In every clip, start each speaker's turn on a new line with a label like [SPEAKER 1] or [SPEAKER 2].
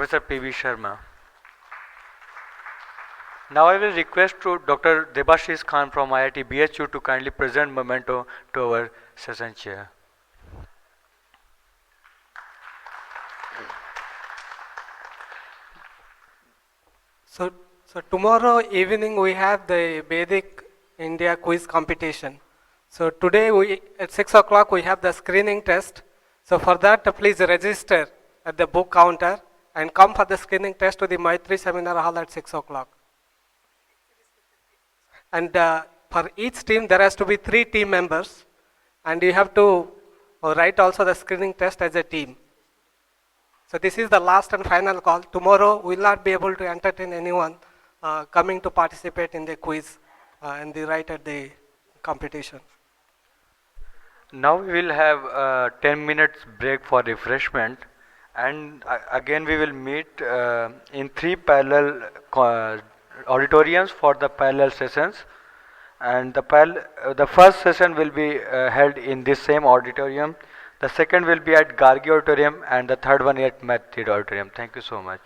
[SPEAKER 1] Professor P.V. Sharma. Now I will request to Dr. Debashish Khan from IIT BHU to kindly present memento to our session chair.
[SPEAKER 2] So tomorrow evening we have the Vedic India quiz competition. So today at 6 o'clock we have the screening test. So for that please register at the book counter and come for the screening test to the Maitri Seminar Hall at 6 o'clock. And for each team there has to be 3 team members and you have to write also the screening test as a team. So this is the last and final call. Tomorrow we will not be able to entertain anyone coming to participate in the quiz and the right at the competition.
[SPEAKER 1] Now we will have 10 minutes break for refreshment, and again we will meet in 3 parallel auditoriums for the parallel sessions. And the first session will be held in this same auditorium. The second will be at Gargi Auditorium, and the third one at Method Auditorium. Thank you so much.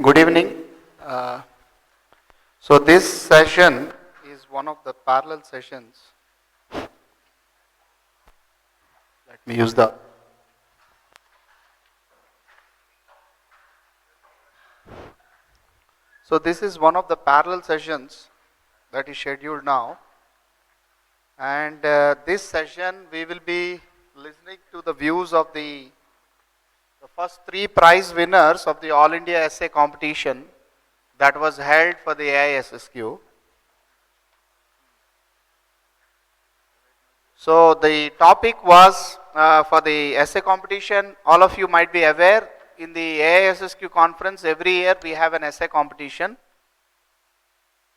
[SPEAKER 3] Good evening. So this session is one of the parallel sessions. Let me use the. So this is one of the parallel sessions that is scheduled now. And this session we will be listening to the views of the first 3 prize winners of the All India Essay Competition that was held for the AISSQ. So the topic was for the essay competition. All of you might be aware, in the AISSQ conference every year we have an essay competition.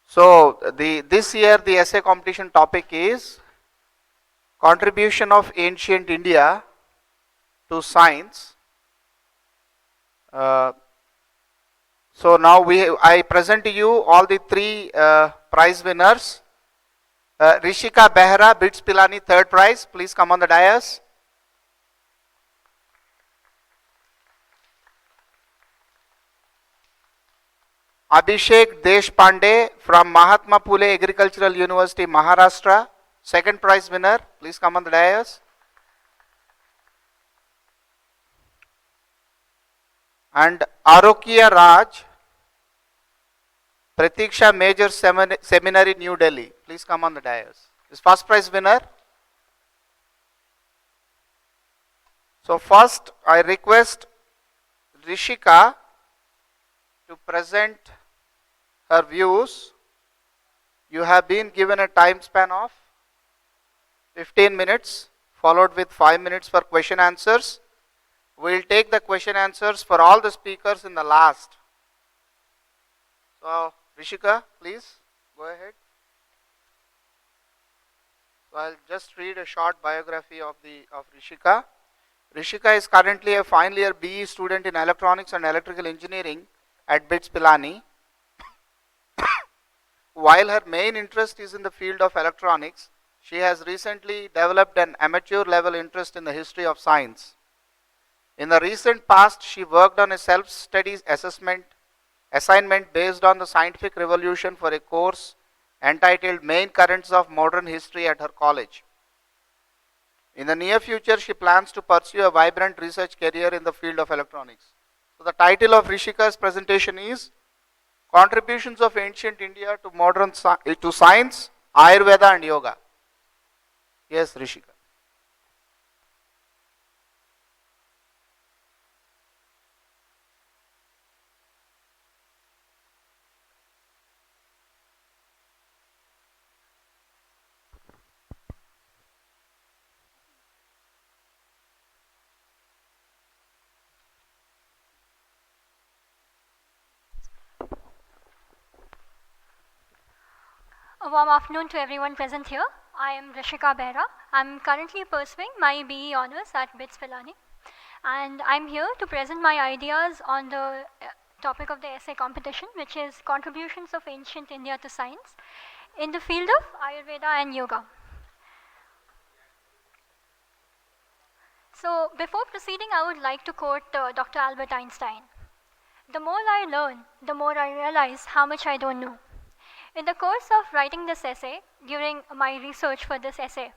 [SPEAKER 3] So this year the essay competition topic is contribution of ancient India to science. So now I present to you all the 3 prize winners. Rishika Behra, BITS Pilani, 3rd prize. Please come on the dais. Abhishek Deshpande from Mahatma Phule Agricultural University, Maharashtra, 2nd prize winner. Please come on the dais. And Arokia Raj, Pratiksha Major Seminary, New Delhi. Please come on the dais. This first prize winner. So first I request Rishika to present her views. You have been given a time span of 15 minutes followed with 5 minutes for question answers. We will take the question answers for all the speakers in the last. So Rishika, please go ahead. So I'll just read a short biography of Rishika. Rishika is currently a final year BE student in electronics and electrical engineering at BITS Pilani. While her main interest is in the field of electronics, she has recently developed an amateur level interest in the history of science. In the recent past, she worked on a self-study assignment based on the scientific revolution for a course entitled Main Currents of Modern History at her college. In the near future, she plans to pursue a vibrant research career in the field of electronics. So the title of Rishika's presentation is Contributions of ancient India to to science, Ayurveda and yoga. Yes, Rishika.
[SPEAKER 4] A warm afternoon to everyone present here. I am Rishika Behra. I'm currently pursuing my BE Honours at BITS Pilani, and I'm here to present my ideas on the topic of the essay competition, which is Contributions of Ancient India to Science in the field of Ayurveda and Yoga. So, before proceeding, I would like to quote Dr. Albert Einstein. The more I learn, the more I realize how much I don't know. In the course of writing this essay, during my research for this essay,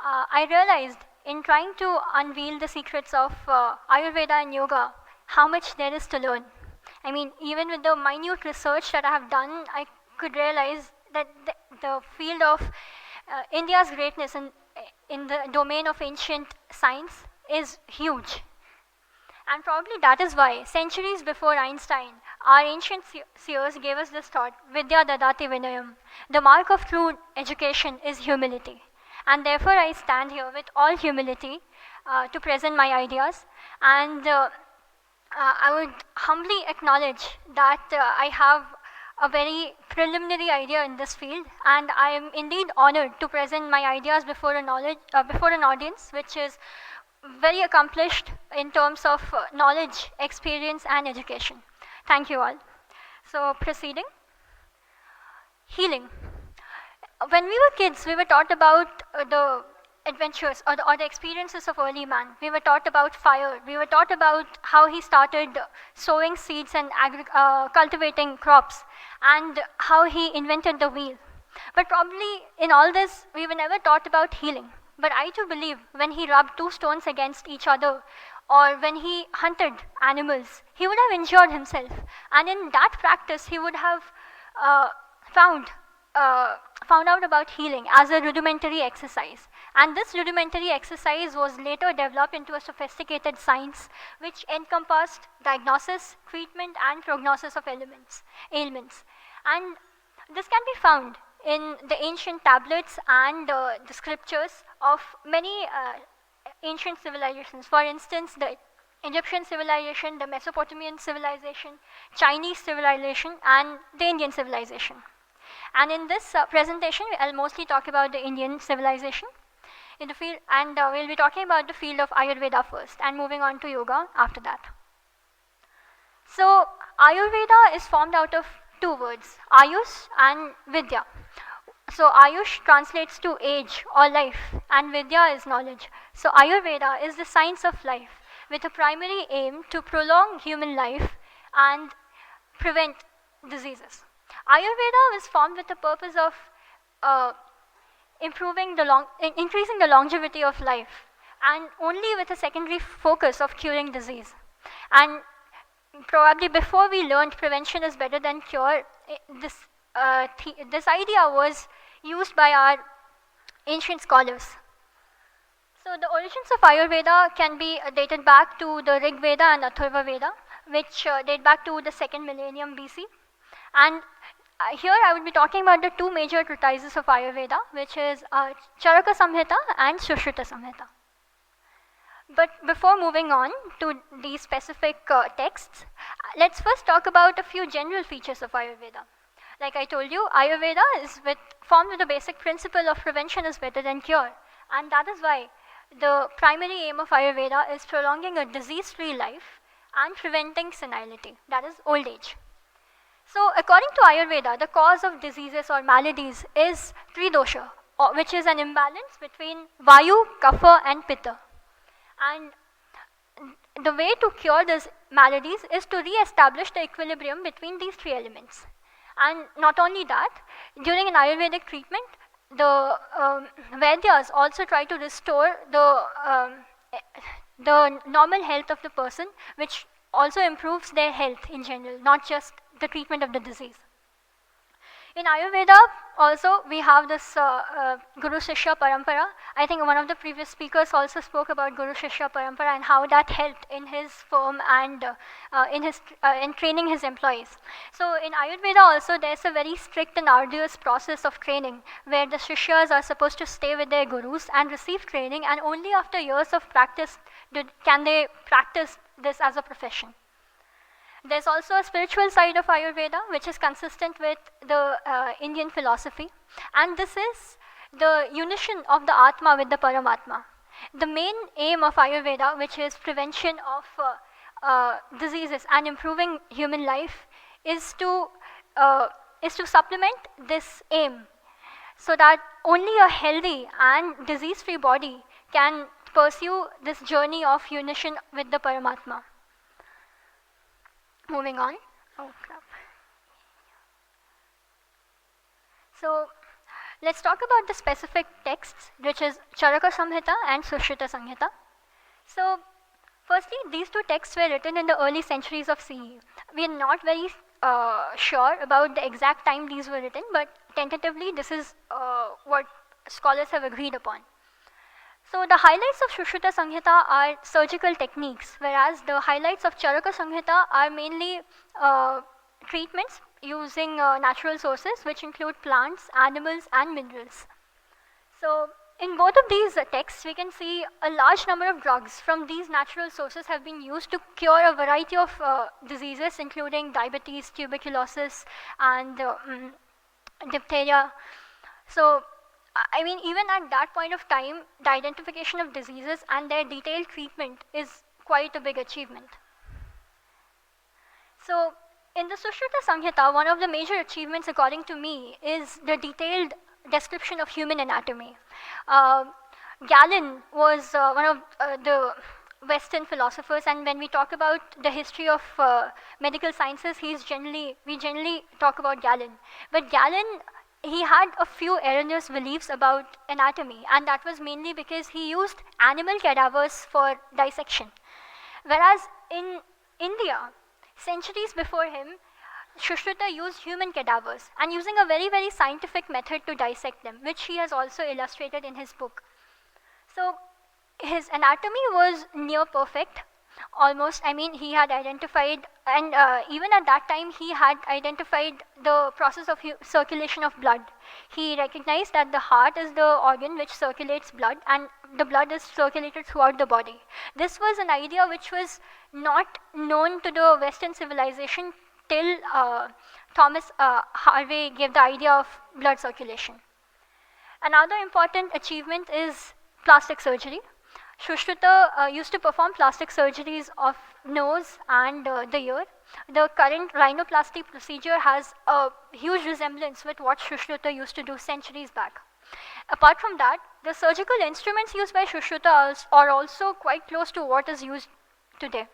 [SPEAKER 4] I realized in trying to unveil the secrets of Ayurveda and Yoga, how much there is to learn. I mean, even with the minute research that I have done, I could realize that the field of India's greatness in the domain of ancient science is huge. And probably that is why, centuries before Einstein, our ancient seers gave us this thought, Vidya Dadati Vinayam. The mark of true education is humility. And therefore, I stand here with all humility to present my ideas. And I would humbly acknowledge that I have a very preliminary idea in this field, and I am indeed honored to present my ideas before an audience which is very accomplished in terms of knowledge, experience, and education. Thank you all. So, proceeding. Healing. When we were kids, we were taught about the adventures or the experiences of early man. We were taught about fire. We were taught about how he started sowing seeds and cultivating crops, and how he invented the wheel. But probably in all this, we were never taught about healing. But I too believe when he rubbed two stones against each other, or when he hunted animals, he would have injured himself. And in that practice, he would have found out about healing as a rudimentary exercise. And this rudimentary exercise was later developed into a sophisticated science which encompassed diagnosis, treatment, and prognosis of ailments. And this can be found in the ancient tablets and the scriptures of many ancient civilizations. For instance, the Egyptian civilization, the Mesopotamian civilization, Chinese civilization, and the Indian civilization. And in this presentation, I'll mostly talk about the Indian civilization in the field, and we'll be talking about the field of Ayurveda first, and moving on to yoga after that. So, Ayurveda is formed out of two words, Ayush and Vidya. So, Ayush translates to age or life, and Vidya is knowledge. So, Ayurveda is the science of life with a primary aim to prolong human life and prevent diseases. Ayurveda was formed with the purpose of increasing the longevity of life, and only with a secondary focus of curing disease. And probably before we learned prevention is better than cure, this idea was used by our ancient scholars. So the origins of Ayurveda can be dated back to the Rig Veda and Atharva Veda, which date back to the 2nd millennium BC. And here I will be talking about the two major treatises of Ayurveda, which is Charaka Samhita and Sushruta Samhita. But before moving on to these specific texts, let's first talk about a few general features of Ayurveda. Like I told you, Ayurveda is formed with the basic principle of prevention is better than cure. And that is why the primary aim of Ayurveda is prolonging a disease-free life and preventing senility, that is old age. So according to Ayurveda, the cause of diseases or maladies is Tridosha, which is an imbalance between Vayu, Kapha, and Pitta. And the way to cure these maladies is to re-establish the equilibrium between these three elements. And not only that, during an Ayurvedic treatment, the Vaidyas also try to restore the normal health of the person, which also improves their health in general, not just the treatment of the disease. In Ayurveda, also we have this Guru Shishya Parampara. I think one of the previous speakers also spoke about Guru Shishya Parampara and how that helped in his firm and in training his employees. So in Ayurveda also there's a very strict and arduous process of training where the Shishyas are supposed to stay with their gurus and receive training, and only after years of practice can they practice this as a profession. There's also a spiritual side of Ayurveda which is consistent with the Indian philosophy, and this is the unition of the Atma with the Paramatma. The main aim of Ayurveda, which is prevention of diseases and improving human life, is to supplement this aim so that only a healthy and disease-free body can pursue this journey of unition with the Paramatma. Moving on. Oh crap. So let's talk about the specific texts, which is Charaka Samhita and Sushruta Samhita. So firstly, these two texts were written in the early centuries of CE. We are not very sure about the exact time these were written, but tentatively this is what scholars have agreed upon. So the highlights of Sushruta Samhita are surgical techniques, whereas the highlights of Charaka Samhita are mainly treatments using natural sources, which include plants, animals, and minerals. So in both of these texts, we can see a large number of drugs from these natural sources have been used to cure a variety of diseases, including diabetes, tuberculosis, and diphtheria. So I mean, even at that point of time, the identification of diseases and their detailed treatment is quite a big achievement. So in the Sushruta Samhita, one of the major achievements, according to me, is the detailed description of human anatomy. Galen was one of the Western philosophers, and when we talk about the history of medical sciences, we generally talk about Galen. But Galen, he had a few erroneous beliefs about anatomy, and that was mainly because he used animal cadavers for dissection. Whereas in India, centuries before him, Sushruta used human cadavers and using a very, very scientific method to dissect them, which he has also illustrated in his book. So his anatomy was near perfect, almost. I mean, he had identified, and even at that time, he had identified the process of circulation of blood. He recognized that the heart is the organ which circulates blood, and the blood is circulated throughout the body. This was an idea which was not known to the Western civilization till Thomas Harvey gave the idea of blood circulation. Another important achievement is plastic surgery. Sushruta used to perform plastic surgeries of nose and the ear. The current rhinoplasty procedure has a huge resemblance with what Sushruta used to do centuries back. Apart from that, the surgical instruments used by Sushruta are also quite close to what is used today.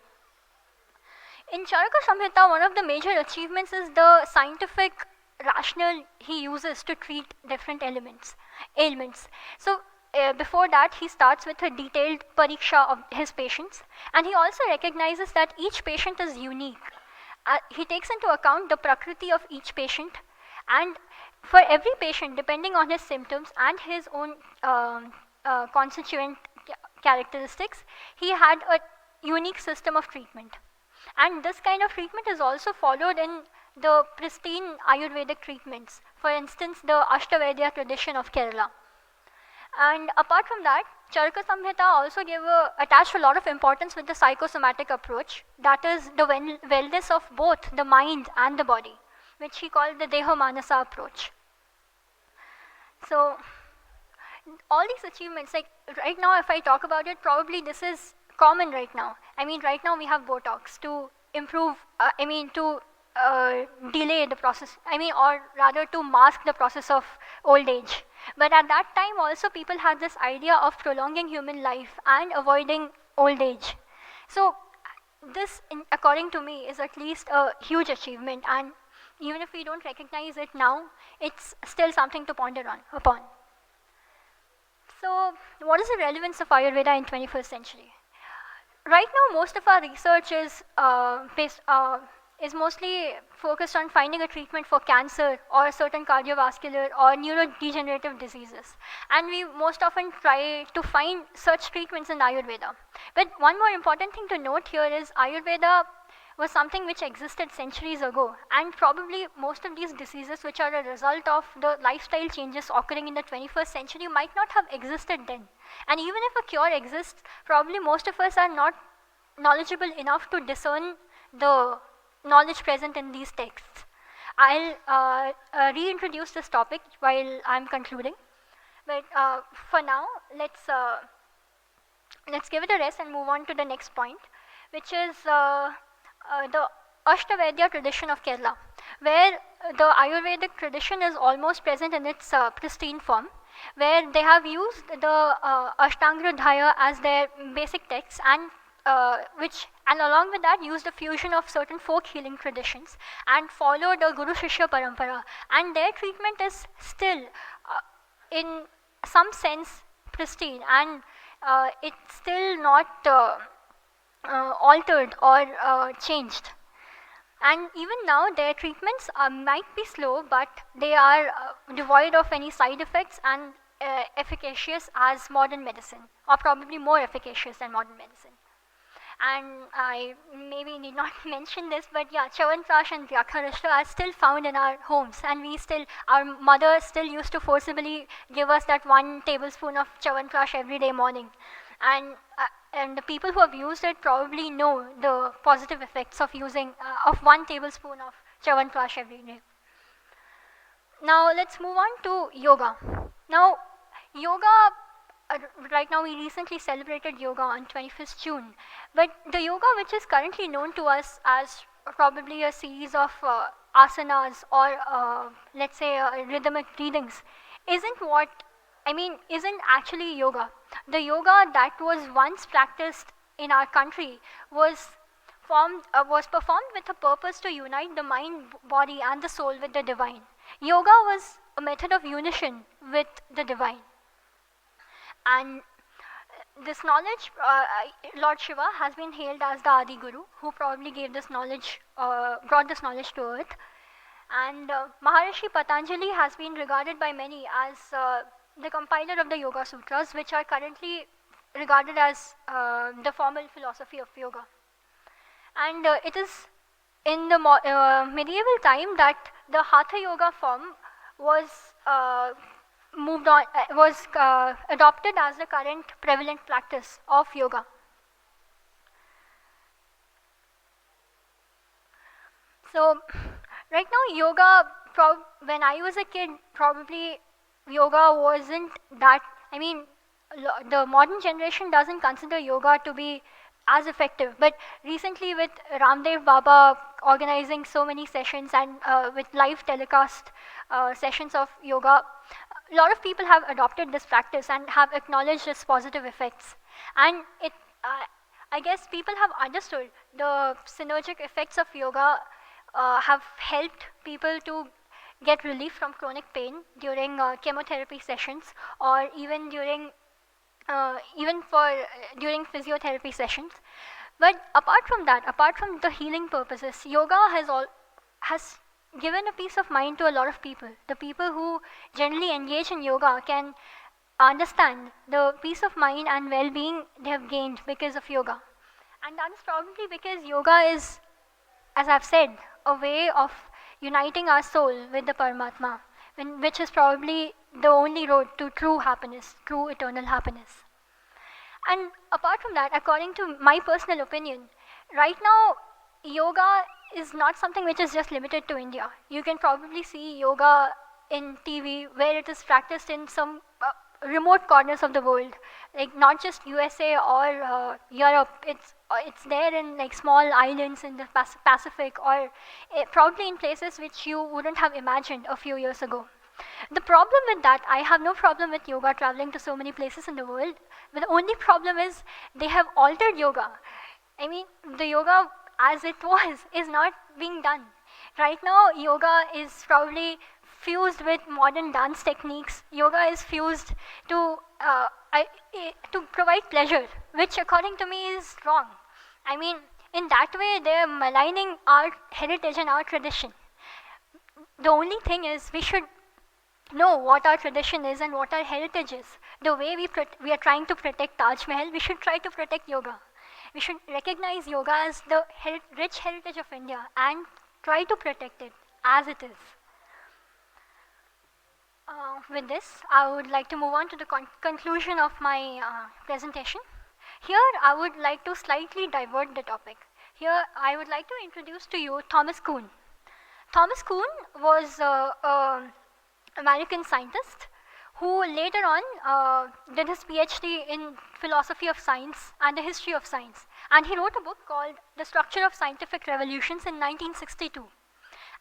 [SPEAKER 4] In Charaka Samhita, one of the major achievements is the scientific rationale he uses to treat different ailments. So before that, he starts with a detailed pariksha of his patients, and he also recognizes that each patient is unique. He takes into account the prakriti of each patient, and for every patient, depending on his symptoms and his own constituent characteristics, he had a unique system of treatment. And this kind of treatment is also followed in the pristine Ayurvedic treatments, for instance, the Ashtavaidya tradition of Kerala. And apart from that, Charaka Samhita also attached a lot of importance with the psychosomatic approach, that is the wellness of both the mind and the body, which he called the Deha Manasa approach. So all these achievements, like right now if I talk about it, probably this is common right now. I mean, right now we have Botox to improve, delay the process, or rather to mask the process of old age. But at that time also people had this idea of prolonging human life and avoiding old age. So this, according to me, is at least a huge achievement, and even if we don't recognize it now, it's still something to ponder upon. So what is the relevance of Ayurveda in 21st century? Right now, most of our research is is mostly focused on finding a treatment for cancer or certain cardiovascular or neurodegenerative diseases. And we most often try to find such treatments in Ayurveda. But one more important thing to note here is Ayurveda was something which existed centuries ago, and probably most of these diseases which are a result of the lifestyle changes occurring in the 21st century might not have existed then. And even if a cure exists, probably most of us are not knowledgeable enough to discern the knowledge present in these texts. I'll reintroduce this topic while I'm concluding, but for now, let's give it a rest and move on to the next point, which is the Ashtavedya tradition of Kerala, where the Ayurvedic tradition is almost present in its pristine form, where they have used the Ashtanga Dhyaya as their basic text, and along with that used a fusion of certain folk healing traditions and followed a Guru Shishya Parampara, and their treatment is still in some sense pristine, and it's still not altered or changed. And even now their treatments might be slow, but they are devoid of any side effects and efficacious as modern medicine, or probably more efficacious than modern medicine. And I maybe need not mention this, but yeah, Chyawanprash and Vyakharashtra are still found in our homes, and our mother still used to forcibly give us that 1 tablespoon of Chyawanprash every day morning. And the people who have used it probably know the positive effects of using of 1 tablespoon of Chyawanprash every day. Now let's move on to yoga. Now, yoga, right now we recently celebrated yoga on 25th June, but the yoga which is currently known to us as probably a series of asanas or let's say rhythmic breathings isn't actually yoga. The yoga that was once practiced in our country was performed with a purpose to unite the mind, body and the soul with the divine. Yoga was a method of unition with the divine. And this knowledge, Lord Shiva has been hailed as the Adi Guru, who probably gave this knowledge, brought this knowledge to earth. And Maharishi Patanjali has been regarded by many as the compiler of the Yoga Sutras, which are currently regarded as the formal philosophy of yoga. And it is in the medieval time that the Hatha Yoga form was adopted as the current prevalent practice of yoga. So right now yoga, when I was a kid, probably yoga wasn't that, the modern generation doesn't consider yoga to be as effective, but recently with Ramdev Baba organizing so many sessions and with live telecast sessions of yoga, a lot of people have adopted this practice and have acknowledged its positive effects. And I guess people have understood the synergic effects of yoga have helped people to get relief from chronic pain during chemotherapy sessions, or even during physiotherapy sessions. But apart from that, apart from the healing purposes, yoga has given a peace of mind to a lot of people. The people who generally engage in yoga can understand the peace of mind and well-being they have gained because of yoga. And that is probably because yoga is, as I've said, a way of uniting our soul with the Paramatma, which is probably the only road to true happiness, true eternal happiness. And apart from that, according to my personal opinion, right now yoga is not something which is just limited to India. You can probably see yoga in TV where it is practiced in some remote corners of the world, like not just USA or Europe. It's there in like small islands in the Pacific, or probably in places which you wouldn't have imagined a few years ago. The problem with that, I have no problem with yoga traveling to so many places in the world, but the only problem is they have altered yoga. The yoga as it was is not being done. Right now, yoga is probably fused with modern dance techniques. Yoga is fused to provide pleasure, which according to me is wrong. In that way, they're maligning our heritage and our tradition. The only thing is we should know what our tradition is and what our heritage is. The way we are trying to protect Taj Mahal, we should try to protect yoga. We should recognize yoga as the rich heritage of India and try to protect it as it is. With this, I would like to move on to the conclusion of my presentation. Here, I would like to slightly divert the topic. Here, I would like to introduce to you Thomas Kuhn. Thomas Kuhn was an American scientist who later on did his PhD in philosophy of science and the history of science. And he wrote a book called The Structure of Scientific Revolutions in 1962,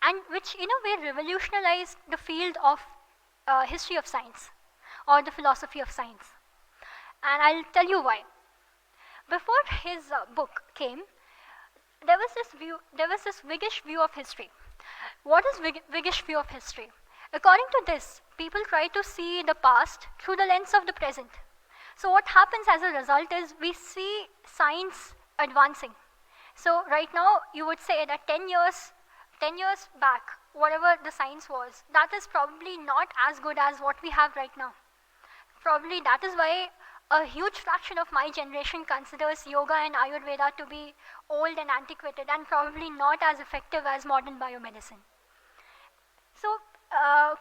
[SPEAKER 4] and which in a way revolutionized the field of history of science or the philosophy of science. And I'll tell you why. Before his book came, there was this Whiggish view of history. What is Whiggish view of history? According to this, people try to see the past through the lens of the present. So what happens as a result is we see science advancing. So right now, you would say that 10 years back, whatever the science was, that is probably not as good as what we have right now. Probably that is why a huge fraction of my generation considers yoga and Ayurveda to be old and antiquated and probably not as effective as modern biomedicine. So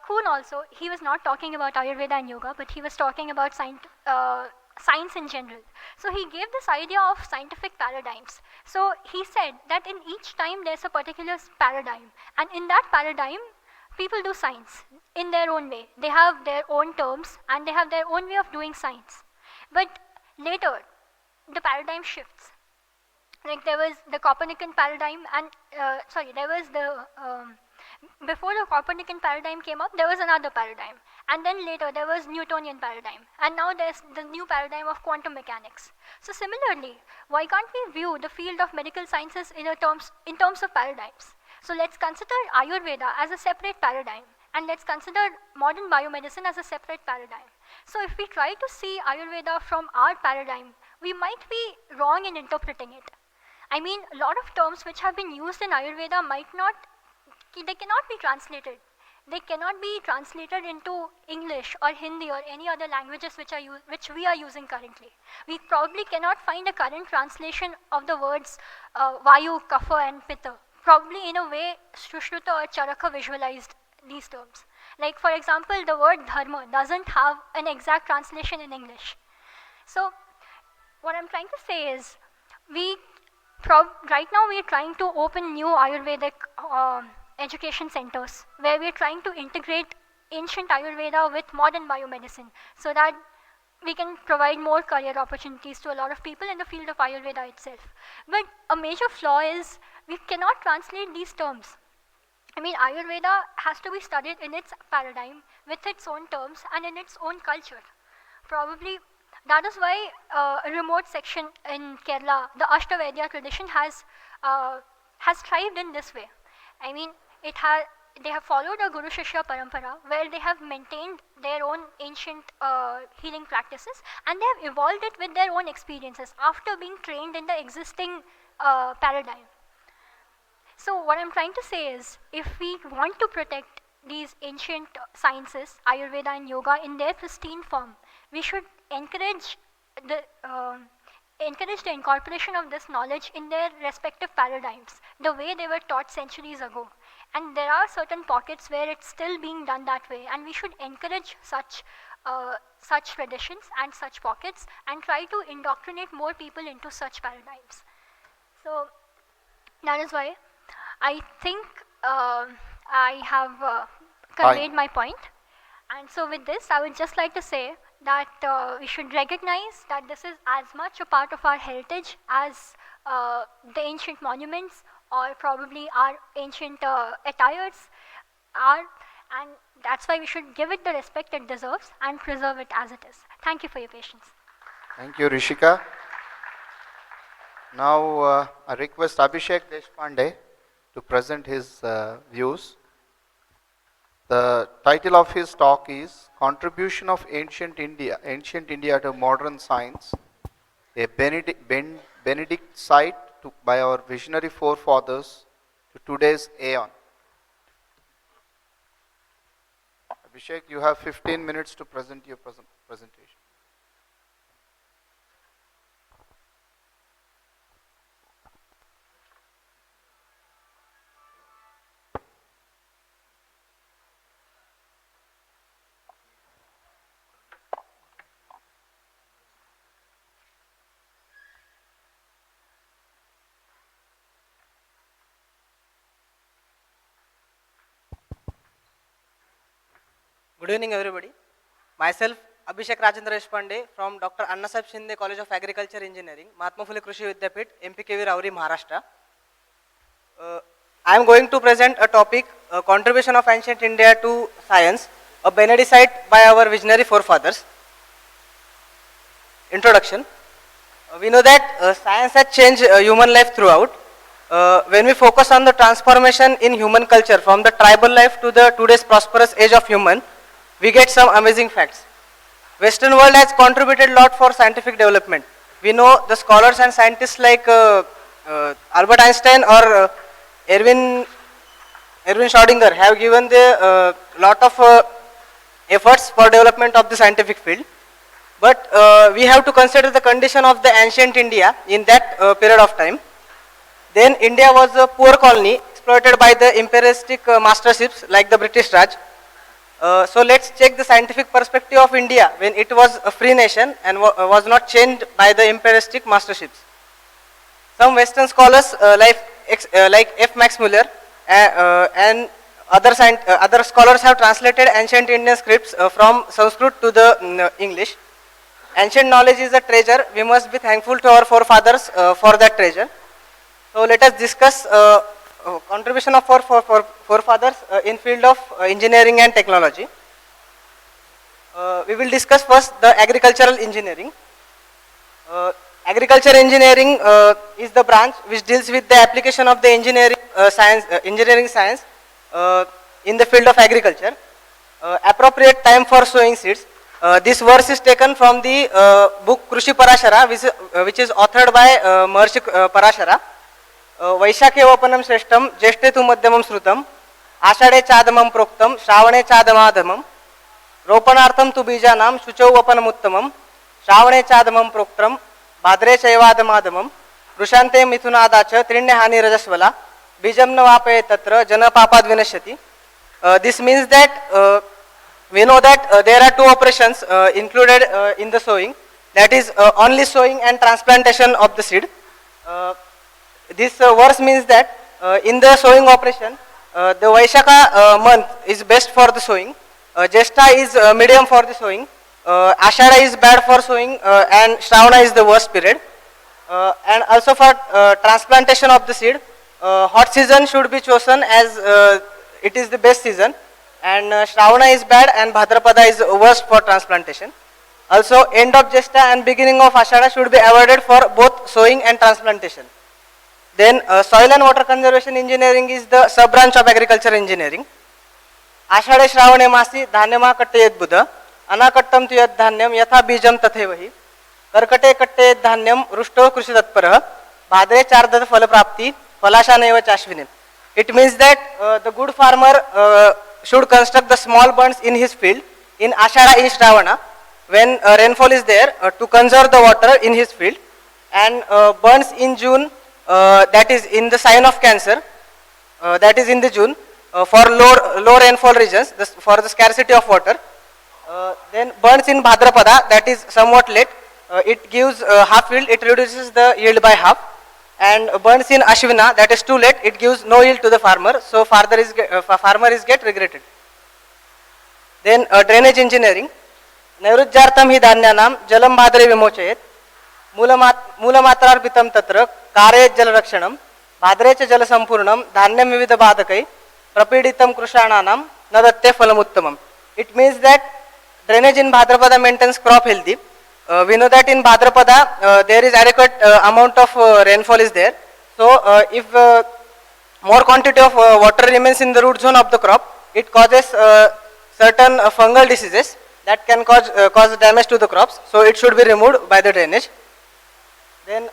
[SPEAKER 4] Kuhn also, he was not talking about Ayurveda and yoga, but he was talking about science in general. So he gave this idea of scientific paradigms. So he said that in each time there's a particular paradigm, and in that paradigm, people do science in their own way. They have their own terms and they have their own way of doing science. But later, the paradigm shifts. Like there was the Copernican paradigm, and there was before the Copernican paradigm came up, there was another paradigm, and then later there was Newtonian paradigm, and now there's the new paradigm of quantum mechanics. So similarly, why can't we view the field of medical sciences in terms of paradigms? So let's consider Ayurveda as a separate paradigm, and let's consider modern biomedicine as a separate paradigm. So if we try to see Ayurveda from our paradigm, we might be wrong in interpreting it. I mean, a lot of terms which have been used in Ayurveda they cannot be translated. They cannot be translated into English or Hindi or any other languages which we are using currently. We probably cannot find a current translation of the words Vayu, Kapha and Pitta. Probably in a way Sushruta or Charaka visualized these terms. Like for example, the word dharma doesn't have an exact translation in English. So what I'm trying to say is, right now we are trying to open new Ayurvedic education centers where we are trying to integrate ancient Ayurveda with modern biomedicine so that we can provide more career opportunities to a lot of people in the field of Ayurveda itself. But a major flaw is we cannot translate these terms. I mean, Ayurveda has to be studied in its paradigm with its own terms and in its own culture. Probably that is why a remote section in Kerala, the Ashtavedya tradition has thrived in this way. I mean, they have followed a Guru Shishya Parampara where they have maintained their own ancient healing practices, and they have evolved it with their own experiences after being trained in the existing paradigm. So what I'm trying to say is, if we want to protect these ancient sciences, Ayurveda and yoga, in their pristine form, we should encourage the incorporation of this knowledge in their respective paradigms, the way they were taught centuries ago. And there are certain pockets where it's still being done that way, and we should encourage such traditions and such pockets and try to indoctrinate more people into such paradigms. So that is why I think I have conveyed my point. And so with this, I would just like to say that we should recognize that this is as much a part of our heritage as the ancient monuments or probably our ancient attires are, and that's why we should give it the respect it deserves and preserve it as it is. Thank you for your patience.
[SPEAKER 3] Thank you, Rishika. Now I request Abhishek Deshpande to present his views. The title of his talk is Contribution of Ancient India to Modern Science, a Benedict site by our visionary forefathers to today's aeon. Abhishek, you have 15 minutes to present your presentation.
[SPEAKER 5] Good evening, everybody. Myself, Abhishek Rajendra Deshpande from Dr. Annasaheb Shinde College of Agriculture Engineering, Mahatma Phule Krishi Vidyapit, MPKV Rauri, Maharashtra. I am going to present a topic, contribution of ancient India to science, a benedicite by our visionary forefathers. Introduction. We know that science has changed human life throughout. When we focus on the transformation in human culture from the tribal life to the today's prosperous age of human, we get some amazing facts. Western world has contributed a lot for scientific development. We know the scholars and scientists like Albert Einstein or Erwin Schrödinger have given the lot of efforts for development of the scientific field. But we have to consider the condition of the ancient India in that period of time. Then India was a poor colony exploited by the imperialistic masterships like the British Raj. So let's check the scientific perspective of India when it was a free nation and was not chained by the imperialistic masterships. Some Western scholars like F. Max Muller and other scholars have translated ancient Indian scripts from Sanskrit to the English. Ancient knowledge is a treasure. We must be thankful to our forefathers for that treasure. So let us discuss contribution of our forefathers in field of engineering and technology. We will discuss first the agricultural engineering. Agriculture engineering is the branch which deals with the application of the engineering science in the field of agriculture. Appropriate time for sowing seeds. This verse is taken from the book Krushi Parashara, which is authored by Maharishi Parashara. वैशाखे वपनम श्रेष्ठम ज्येष्ठे तु मध्यमम श्रुतम आषाढ़े चादमम प्रोक्तम श्रावणे चादमाधमम रोपणार्थम तु बीजानाम शुचौ वपनम उत्तमम श्रावणे चादमम प्रोक्तम भाद्रे चैवादमाधमम वृषान्ते मिथुनादाच त्रिण्य हानि रजस्वला बीजम न वापये तत्र जन पापाद विनश्यति. This means that we know that there are two operations included in the sowing, that is only sowing and transplantation of the seed. This verse means that in the sowing operation, the Vaishakha month is best for the sowing, Jyeshtha is medium for the sowing, Ashada is bad for sowing, and Shravana is the worst period. And also for transplantation of the seed, hot season should be chosen as it is the best season, and Shravana is bad and Bhadrapada is worst for transplantation. Also end of Jyeshtha and beginning of Ashada should be avoided for both sowing and transplantation. Then soil and water conservation engineering is the sub branch of agriculture engineering. Ashade Shravane Masi Dhanyama Katteyet Buddha Anakattam Tuyat Dhanyam Yatha Bijam Tathevahi Karkate Katteyet Dhanyam Rushto Krushi Tatparah Bhadre Chardad Phalaprapti Phalashaneva Chashvinim. It means that the good farmer should construct the small bunds in his field in Ashada in Shravana when rainfall is there to conserve the water in his field, and bunds in June, that is in the sign of Cancer, that is in the June for low rainfall regions for the scarcity of water. Then burns in Bhadrapada, that is somewhat late, it gives half yield, it reduces the yield by half. And burns in Ashvina, that is too late, it gives no yield to the farmer, so farmer is get regretted. Then drainage engineering. Nairujjartam hi dhanyanam jalam bhadre vimochayet मूलमात्रार्पितं तत्र कारयेत् जलरक्षणं भाद्रे च जलसम्पूर्णं धान्यं विविध बाधकै प्रपीडितं कृषाणानां न दत्ते फलमुत्तमम्. It means that drainage in Bhadrapada maintains crop healthy. We know that in Bhadrapada there is adequate amount of rainfall is there. So if more quantity of water remains in the root zone of the crop, it causes certain fungal diseases that can cause damage to the crops. So it should be removed by the drainage. Then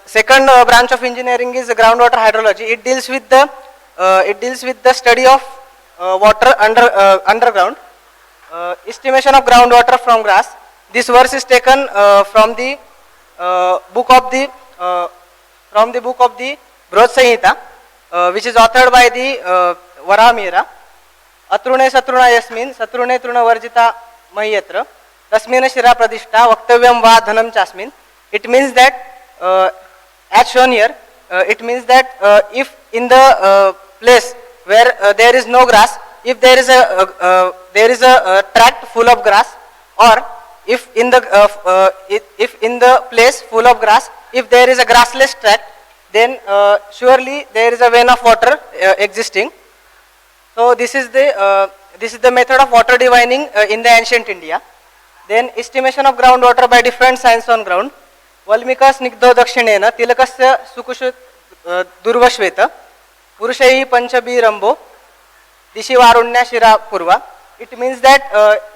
[SPEAKER 5] second branch of engineering is groundwater hydrology. It deals with the study of water underground. Estimation of groundwater from grass. This verse is taken from the book of the Brihad Samhita, which is authored by the Varahamihira. Atrune satruna yasmin satrune truna varjita mahiyatra tasmina shira pradishta vaktavyam va dhanam chasmin. It means that as shown here, it means that if in the place where there is no grass, if there is a tract full of grass, or if in the place full of grass, if there is a grassless tract, then surely there is a vein of water existing. So this is the method of water divining in the ancient India. Then estimation of groundwater by different science on ground. Valmika snigdho dakshinena tilakasya sukushu durvashveta purushai panchabi rambo dishi varunya shira purva. It means that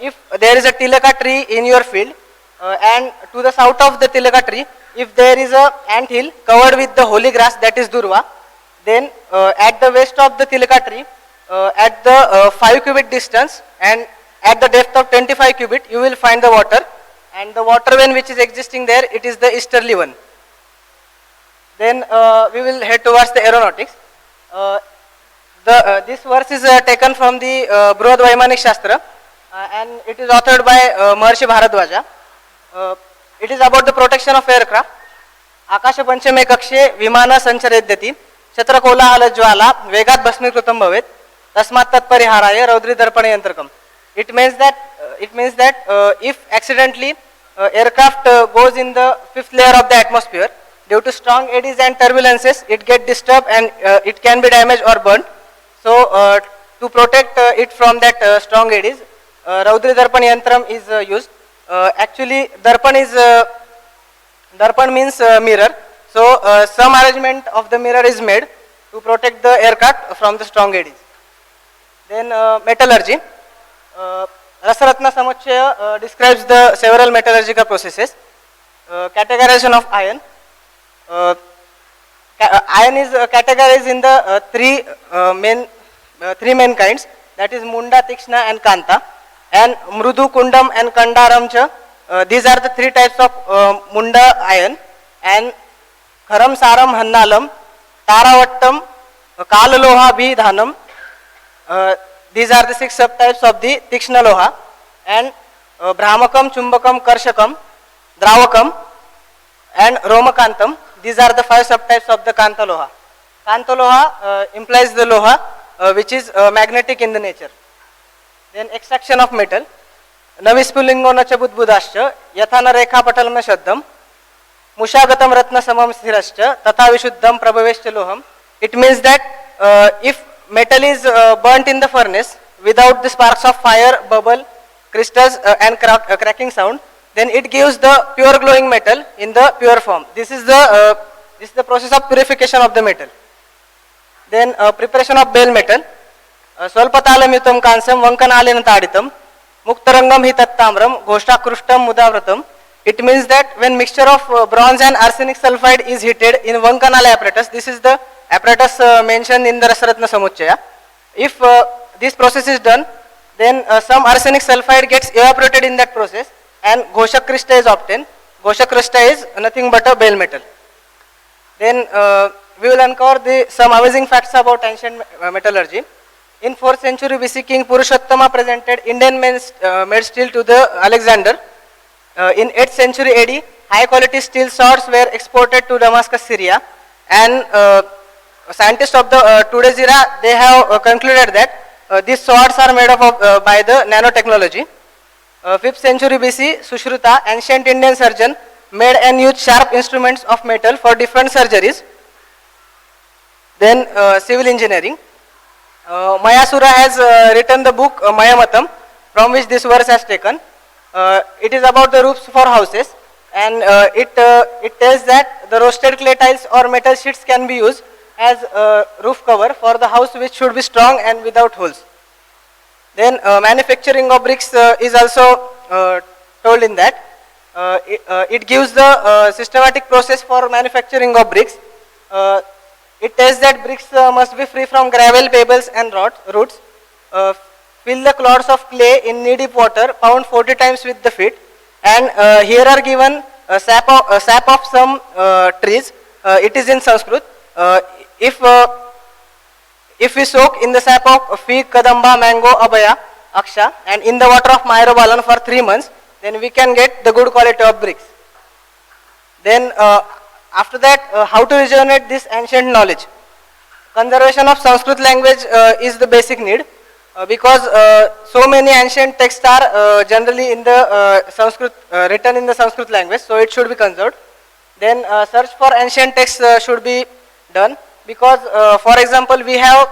[SPEAKER 5] if there is a tilaka tree in your field and to the south of the tilaka tree, if there is a ant hill covered with the holy grass, that is durva, then at the west of the tilaka tree, at the 5 cubit distance and at the depth of 25 cubit, you will find the water, and the water vein which is existing there, it is the easterly one. Then we will head towards the aeronautics. This verse is taken from the Brihad Vaimanik Shastra, and it is authored by Maharshi Bharadwaja. It is about the protection of aircraft. Akasha Panchame Kakshe Vimana Sancharedyati Chatra Kola Jwala Vegat Bhasmikrutam Bhavet Tasmat Tat Pariharaya Raudri Darpana Yantrakam. It means that if accidentally aircraft goes in the 5th layer of the atmosphere, due to strong eddies and turbulences, it gets disturbed and it can be damaged or burnt. So to protect it from that strong eddies, Raudri Darpan Yantram is used. Actually, Darpan means mirror. So some arrangement of the mirror is made to protect the aircraft from the strong eddies. Then metallurgy. Rasaratna Samuchaya describes the several metallurgical processes. Categorization of iron. Iron is categorized in the three main kinds, that is Munda, Tikshna and Kanta, and Mrudu, Kundam and Kandaramcha. These are the 3 types of Munda iron, and Kharam, Saram, Hannalam, Taravattam, Kalaloha, Bidhanam. These are the 6 subtypes of the Tikshna Loha, and Brahmakam, Chumbakam, Karshakam, Dravakam and Romakantam. These are the 5 subtypes of the Kanta Loha. Kanta Loha implies the Loha which is magnetic in the nature. Then extraction of metal. Navispulingo na chabudbudascha yathana rekha patalam shaddam mushagatam ratna samam sthirascha tatha vishuddham prabhavescha loham. It means that if metal is burnt in the furnace without the sparks of fire, bubble, crystals and cracking sound, then it gives the pure glowing metal in the pure form. This is the process of purification of the metal. Then preparation of bale metal. Swalpatalam yutam kansam vankanalena taditam muktarangam hi tattamram ghostakrushtam mudavratam. It means that when mixture of bronze and arsenic sulfide is heated in Vankanala apparatus, this is the apparatus mentioned in the Rasaratna Samuchaya. If this process is done, then some arsenic sulfide gets evaporated in that process and Ghoshakrishta is obtained. Ghoshakrishta is nothing but a bale metal. Then we will uncover some amazing facts about ancient metallurgy. In 4th century BC, King Purushottama presented Indian made steel to the Alexander. In 8th century AD, high quality steel swords were exported to Damascus, Syria, and scientists of the today's era, they have concluded that these swords are made up of by the nanotechnology. 5th century BC, Sushruta, ancient Indian surgeon, made and used sharp instruments of metal for different surgeries. Then civil engineering. Mayasura has written the book Mayamatam, from which this verse has taken. It is about the roofs for houses, and it tells that the roasted clay tiles or metal sheets can be used as roof cover for the house, which should be strong and without holes. Then manufacturing of bricks is also told in that. It gives the systematic process for manufacturing of bricks. It tests that bricks must be free from gravel, pebbles and roots. Fill the clods of clay in knee-deep water, pound 40 times with the feet. And here are given sap of some trees. It is in Sanskrit. If we soak in the sap of fig, kadamba, mango, abaya, aksha, and in the water of myrobalan for 3 months, then we can get the good quality of bricks. Then after that, how to regenerate this ancient knowledge? Conservation of Sanskrit language is the basic need, because so many ancient texts are generally in the Sanskrit, written in the Sanskrit language, so it should be conserved. Then search for ancient texts should be done, because for example we have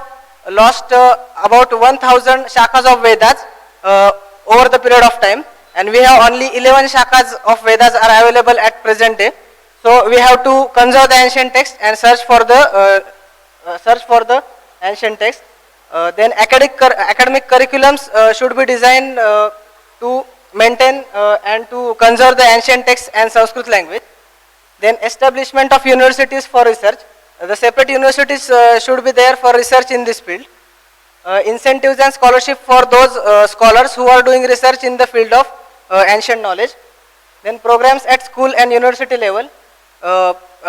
[SPEAKER 5] lost about 1000 shakas of Vedas over the period of time, and we have only 11 shakas of Vedas are available at present day. So we have to conserve the ancient text and search for the ancient text. Then academic curriculums should be designed to maintain and to conserve the ancient text and Sanskrit language. Then establishment of universities for research. The separate universities should be there for research in this field. Incentives and scholarship for those scholars who are doing research in the field of ancient knowledge. Then programs at school and university level.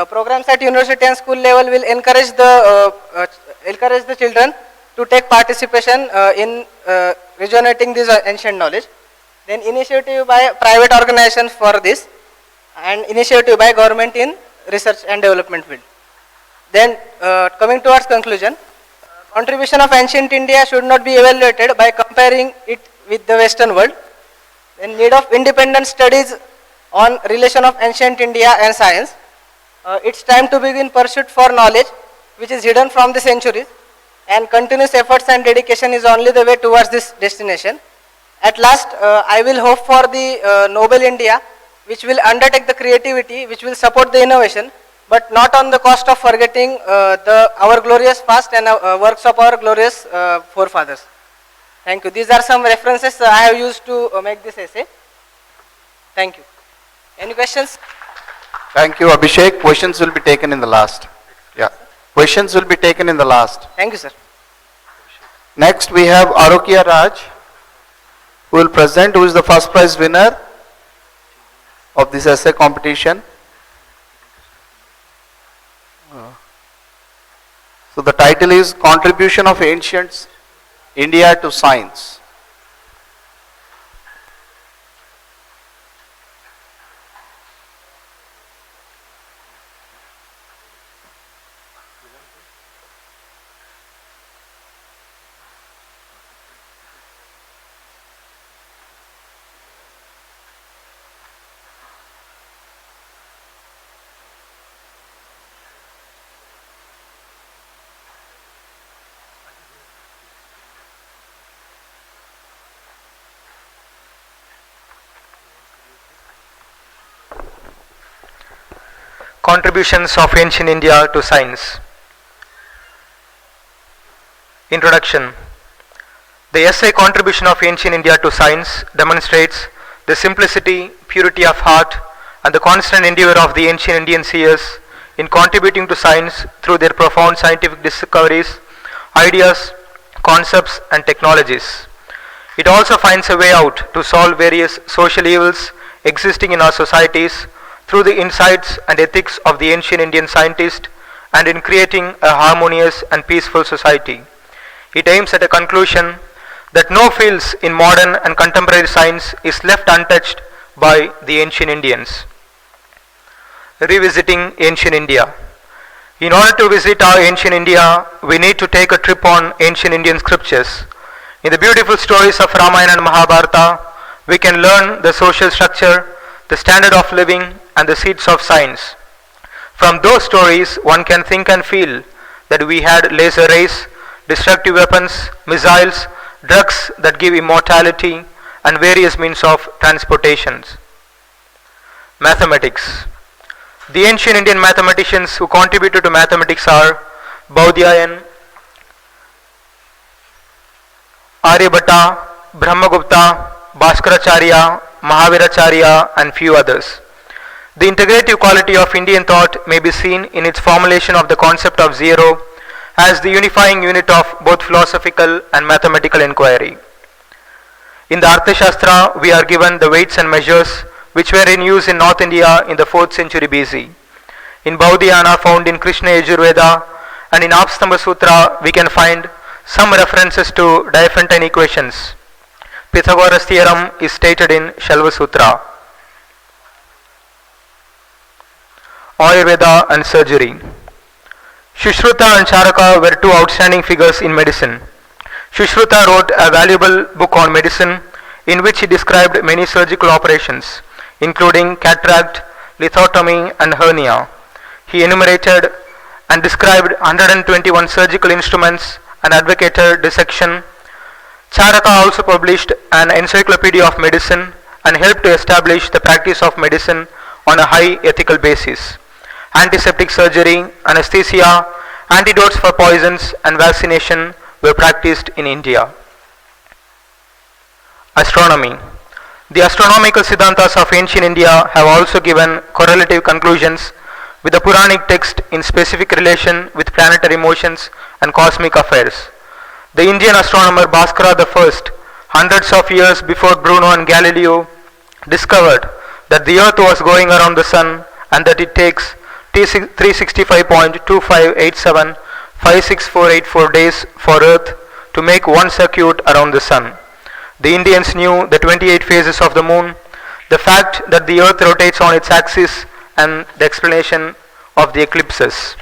[SPEAKER 5] Programs at university and school level will encourage the children to take participation in regenerating this ancient knowledge. Then initiative by private organizations for this, and initiative by government in research and development field. Then coming towards conclusion, contribution of ancient India should not be evaluated by comparing it with the Western world. Then need of independent studies on relation of ancient India and science. It's time to begin pursuit for knowledge which is hidden from the centuries, and continuous efforts and dedication is only the way towards this destination. At last, I will hope for the Noble India, which will undertake the creativity, which will support the innovation, but not on the cost of forgetting our glorious past and works of our glorious forefathers. Thank you. These are some references I have used to make this essay. Thank you. Any questions?
[SPEAKER 3] Thank you, Abhishek. Questions will be taken in the last. Yeah. Questions will be taken in the last.
[SPEAKER 5] Thank you, sir.
[SPEAKER 3] Next we have Arokia Raj, who will present, who is the first prize winner of this essay competition. So the title is Contribution of Ancient India to Science.
[SPEAKER 6] Contributions of Ancient India to Science. Introduction. The essay Contribution of Ancient India to Science demonstrates the simplicity, purity of heart, and the constant endeavor of the ancient Indian seers in contributing to science through their profound scientific discoveries, ideas, concepts, and technologies. It also finds a way out to solve various social evils existing in our societies through the insights and ethics of the ancient Indian scientist, and in creating a harmonious and peaceful society. It aims at a conclusion that no fields in modern and contemporary science is left untouched by the ancient Indians. Revisiting ancient India. In order to visit our ancient India, we need to take a trip on ancient Indian scriptures. In the beautiful stories of Ramayana and Mahabharata, we can learn the social structure, the standard of living, and the seeds of science. From those stories, one can think and feel that we had laser rays, destructive weapons, missiles, drugs that give immortality, and various means of transportations. Mathematics. The ancient Indian mathematicians who contributed to mathematics are Baudhyayan, Aryabhatta, Brahmagupta, Bhaskaracharya, Mahaviracharya, and few others. The integrative quality of Indian thought may be seen in its formulation of the concept of zero as the unifying unit of both philosophical and mathematical inquiry. In the Arthashastra, we are given the weights and measures which were in use in North India in the 4th century BC. In Baudhayana, found in Krishna Yajurveda, and in Apastamba Sutra, we can find some references to Diophantine equations. Pythagoras' theorem is stated in Shalva Sutra. Ayurveda and surgery. Shushruta and Charaka were two outstanding figures in medicine. Shushruta wrote a valuable book on medicine in which he described many surgical operations, including cataract, lithotomy, and hernia. He enumerated and described 121 surgical instruments and advocated dissection. Charaka also published an encyclopedia of medicine and helped to establish the practice of medicine on a high ethical basis. Antiseptic surgery, anesthesia, antidotes for poisons, and vaccination were practiced in India. Astronomy. The astronomical Siddhantas of ancient India have also given correlative conclusions with the Puranic text in specific relation with planetary motions and cosmic affairs. The Indian astronomer Bhaskara I, hundreds of years before Bruno and Galileo, discovered that the Earth was going around the Sun and that it takes 365.2587 56484 days for Earth to make one circuit around the Sun. The Indians knew the 28 phases of the Moon, the fact that the Earth rotates on its axis, and the explanation of the eclipses.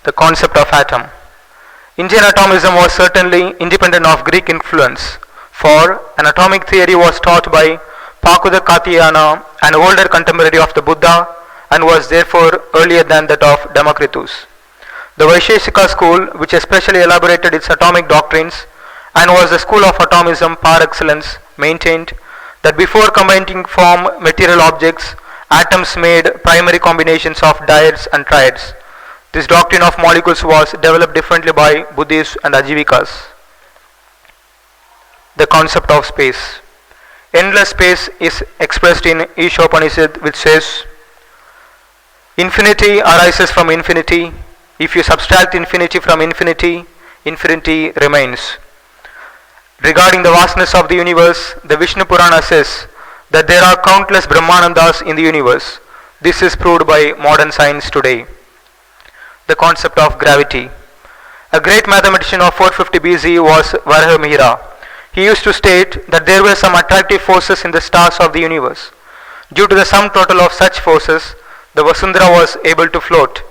[SPEAKER 6] The concept of atom. Indian atomism was certainly independent of Greek influence, for an atomic theory was taught by Pakuda Katyayana, an older contemporary of the Buddha, and was therefore earlier than that of Democritus. The Vaisheshika school, which especially elaborated its atomic doctrines and was the school of atomism par excellence, maintained that before combining form material objects, atoms made primary combinations of dyads and triads. This doctrine of molecules was developed differently by Buddhists and Ajivikas. The concept of space. Endless space is expressed in Ishopanishad, which says, infinity arises from infinity. If you subtract infinity from infinity, infinity remains. Regarding the vastness of the universe, the Vishnu Purana says that there are countless Brahmanandas in the universe. This is proved by modern science today. The concept of gravity. A great mathematician of 450 BC was Varahamihira. He used to state that there were some attractive forces in the stars of the universe. Due to the sum total of such forces, the Vasundhara was able to float.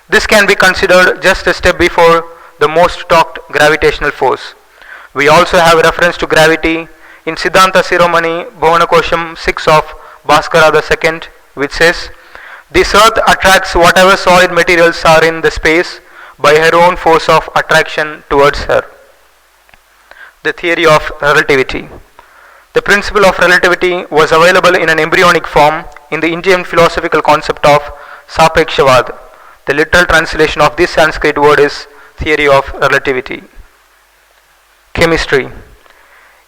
[SPEAKER 6] This can be considered just a step before the most talked gravitational force. We also have reference to gravity in Siddhanta Siromani Bhavanakosham 6 of Bhaskara II, which says, this earth attracts whatever solid materials are in the space by her own force of attraction towards her. The theory of relativity. The principle of relativity was available in an embryonic form in the Indian philosophical concept of Sapekshavad. The literal translation of this Sanskrit word is theory of relativity. Chemistry.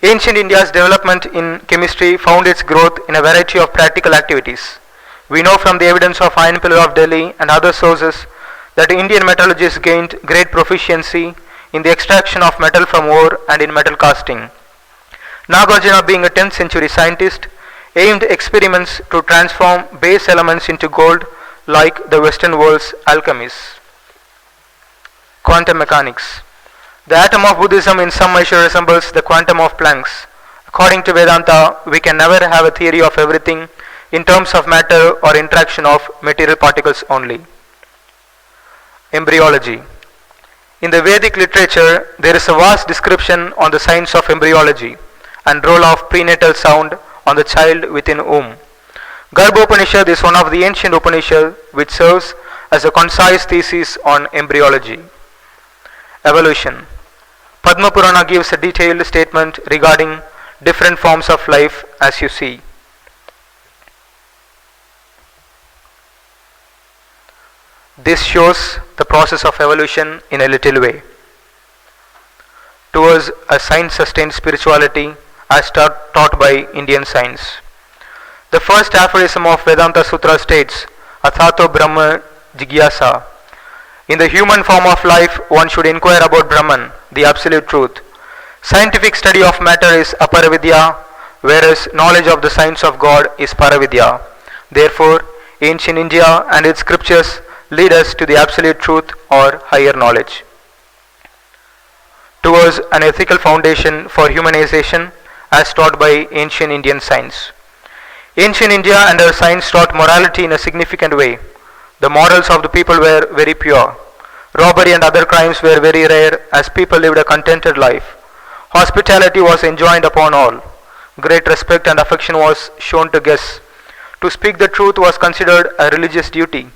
[SPEAKER 6] Ancient India's development in chemistry found its growth in a variety of practical activities. We know from the evidence of Iron Pillar of Delhi and other sources that Indian metallurgists gained great proficiency in the extraction of metal from ore and in metal casting. Nagarjuna, being a 10th century scientist, aimed experiments to transform base elements into gold like the Western world's alchemists. Quantum mechanics. The atom of Buddhism in some measure resembles the quantum of Planck's. According to Vedanta, we can never have a theory of everything in terms of matter or interaction of material particles only. Embryology. In the Vedic literature, there is a vast description on the science of embryology and role of prenatal sound on the child within womb. Garbha Upanishad is one of the ancient Upanishads which serves as a concise thesis on embryology. Evolution. Padma Purana gives a detailed statement regarding different forms of life, as you see. This shows the process of evolution in a little way towards a science-sustained spirituality as taught by Indian science. The first aphorism of Vedanta Sutra states, Athato Brahma Jigyasa. In the human form of life, one should inquire about Brahman, the absolute truth. Scientific study of matter is Aparavidya, whereas knowledge of the science of God is Paravidya. Therefore, ancient India and its scriptures lead us to the absolute truth or higher knowledge. Towards an ethical foundation for humanization as taught by ancient Indian science. Ancient India and her science taught morality in a significant way. The morals of the people were very pure. Robbery and other crimes were very rare as people lived a contented life. Hospitality was enjoined upon all. Great respect and affection was shown to guests. To speak the truth was considered a religious duty.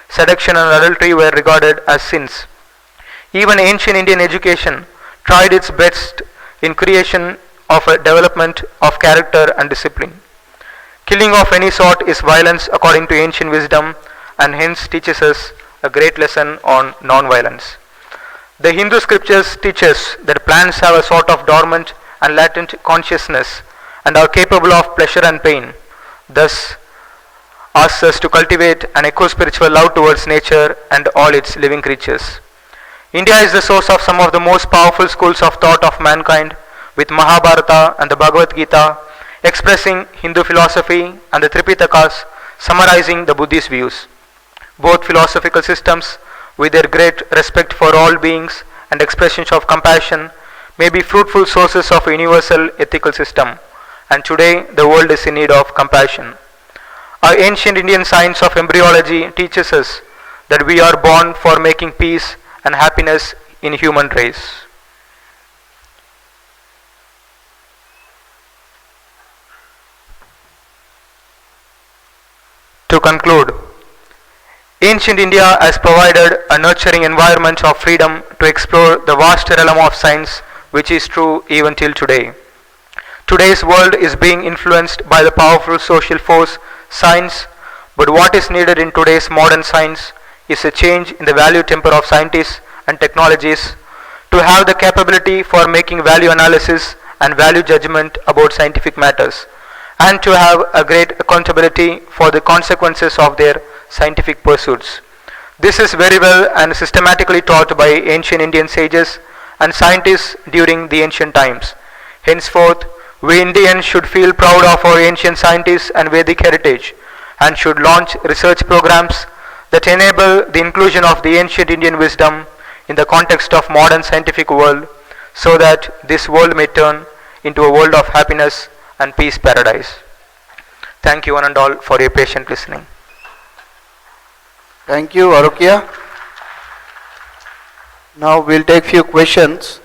[SPEAKER 6] Seduction and adultery were regarded as sins. Even ancient Indian education tried its best in creation of a development of character and discipline. Killing of any sort is violence according to ancient wisdom and hence teaches us a great lesson on non-violence. The Hindu scriptures teach us that plants have a sort of dormant and latent consciousness and are capable of pleasure and pain. Thus, asks us to cultivate an eco-spiritual love towards nature and all its living creatures. India is the source of some of the most powerful schools of thought of mankind, with Mahabharata and the Bhagavad Gita expressing Hindu philosophy and the Tripitakas summarizing the Buddhist views. Both philosophical systems, with their great respect for all beings and expressions of compassion, may be fruitful sources of a universal ethical system, and today the world is in need of compassion. Our ancient Indian science of embryology teaches us that we are born for making peace and happiness in human race. To conclude, ancient India has provided a nurturing environment of freedom to explore the vast realm of science, which is true even till today. Today's world is being influenced by the powerful social force, science, but what is needed in today's modern science is a change in the value temper of scientists and technologies to have the capability for making value analysis and value judgment about scientific matters, and to have a great accountability for the consequences of their scientific pursuits. This is very well and systematically taught by ancient Indian sages and scientists during the ancient times. Henceforth, we Indians should feel proud of our ancient scientists and Vedic heritage and should launch research programs that enable the inclusion of the ancient Indian wisdom in the context of modern scientific world so that this world may turn into a world of happiness and peace paradise. Thank you one and all for your patient listening.
[SPEAKER 3] Thank you, Arukya. Now we'll take few questions.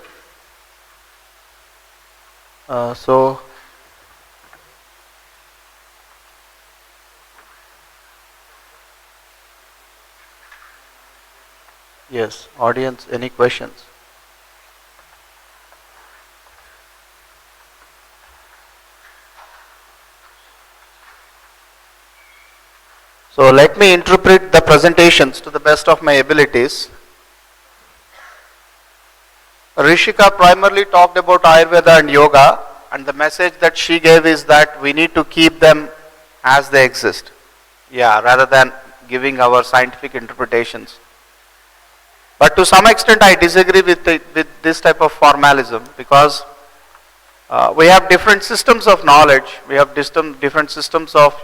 [SPEAKER 3] Yes, audience, any questions? So let me interpret the presentations to the best of my abilities. Rishika primarily talked about Ayurveda and yoga, and the message that she gave is that we need to keep them as they exist. Yeah, rather than giving our scientific interpretations. But to some extent I disagree with this type of formalism, because we have different systems of knowledge, we have different systems of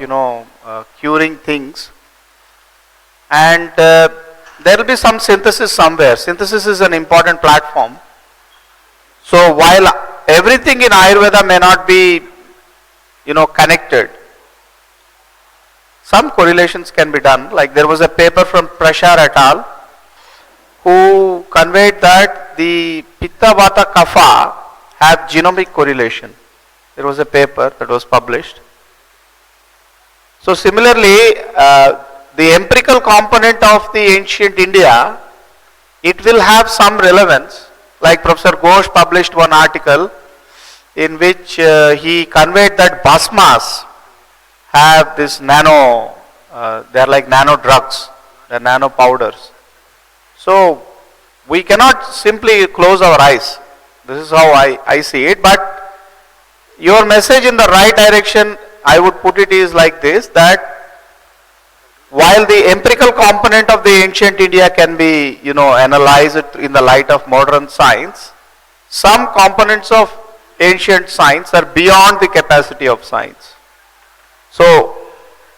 [SPEAKER 3] curing things, and there will be some synthesis somewhere. Synthesis is an important platform. So while everything in Ayurveda may not be connected, some correlations can be done. Like there was a paper from Prashar et al. Who conveyed that the Pitta Vata Kapha have genomic correlation. There was a paper that was published. So similarly, the empirical component of the ancient India, it will have some relevance. Like Professor Ghosh published one article in which he conveyed that bhasmas have this nano, they are like nano drugs, they are nano powders. So we cannot simply close our eyes. This is how I see it. But your message in the right direction, I would put it is like this, that while the empirical component of the ancient India can be, analyzed in the light of modern science, some components of ancient science are beyond the capacity of science. So,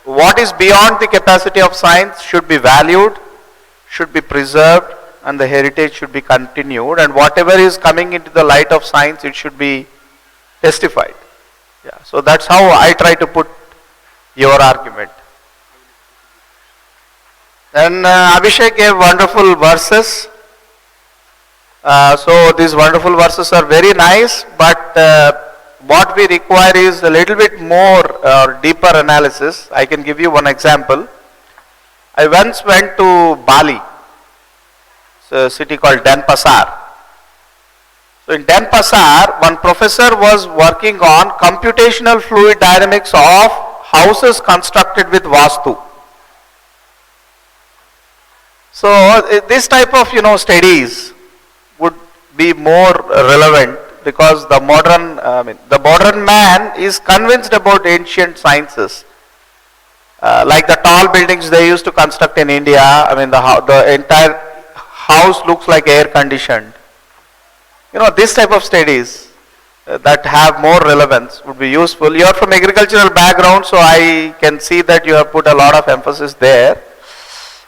[SPEAKER 3] what is beyond the capacity of science should be valued, should be preserved, and the heritage should be continued, and whatever is coming into the light of science, it should be testified. Yeah. So that's how I try to put your argument. Then Abhishek gave wonderful verses. So these wonderful verses are very nice, but what we require is a little bit more or deeper analysis. I can give you one example. I once went to Bali. It's a city called Denpasar. So in Denpasar, one professor was working on computational fluid dynamics of houses constructed with Vastu. So this type of studies would be more relevant because the modern man is convinced about ancient sciences. Like the tall buildings they used to construct in India, the entire house looks like air conditioned. This type of studies that have more relevance would be useful. You are from agricultural background, so I can see that you have put a lot of emphasis there.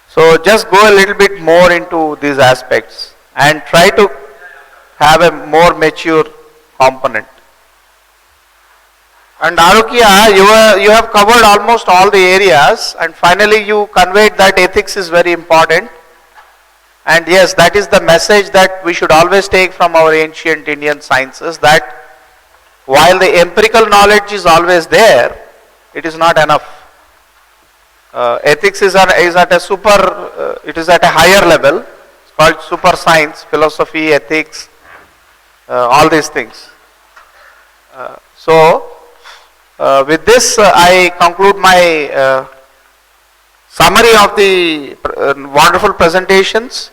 [SPEAKER 3] So just go a little bit more into these aspects and try to have a more mature component. And Arukia, you have covered almost all the areas, and finally you conveyed that ethics is very important. And yes, that is the message that we should always take from our ancient Indian sciences, that while the empirical knowledge is always there, it is not enough. Ethics is at a higher level. It's called super science, philosophy, ethics, all these things. With this, I conclude my summary of the wonderful presentations.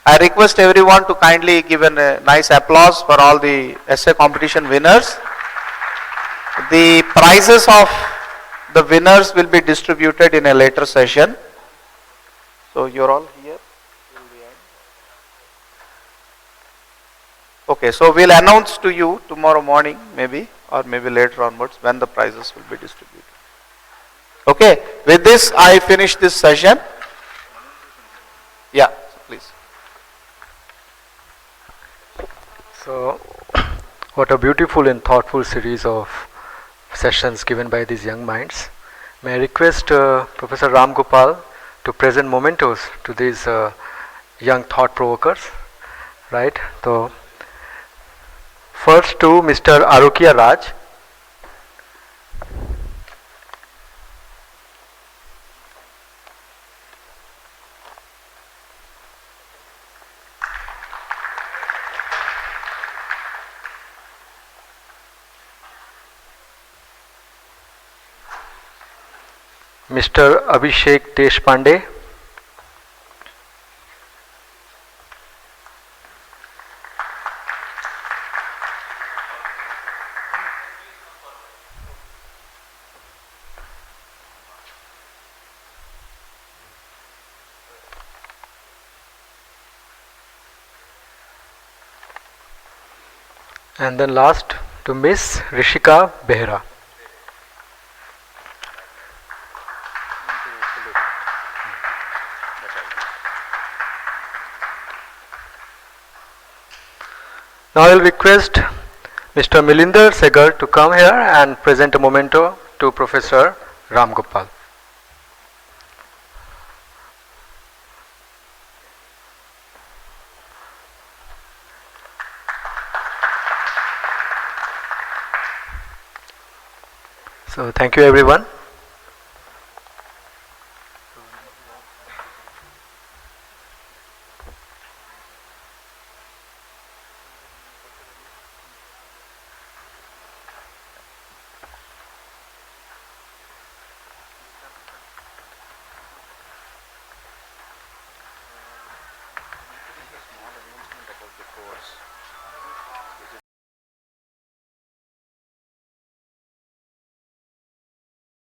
[SPEAKER 3] I request everyone to kindly give a nice applause for all the essay competition winners. The prizes of the winners will be distributed in a later session. So you're all here? Okay, so we'll announce to you tomorrow morning maybe, or maybe later onwards, when the prizes will be distributed. Okay, with this I finish this session. Yeah, please.
[SPEAKER 1] So, what a beautiful and thoughtful series of sessions given by these young minds. May I request Professor Ram Gopal to present mementos to these young thought provokers, right? So, first to Mr. Arukia Raj. Mr. Abhishek Deshpande. And then last to Miss Rishika Behra. Now I will request Mr. Milinder Segar to come here and present a memento to Professor Ram Gopal. So thank you everyone.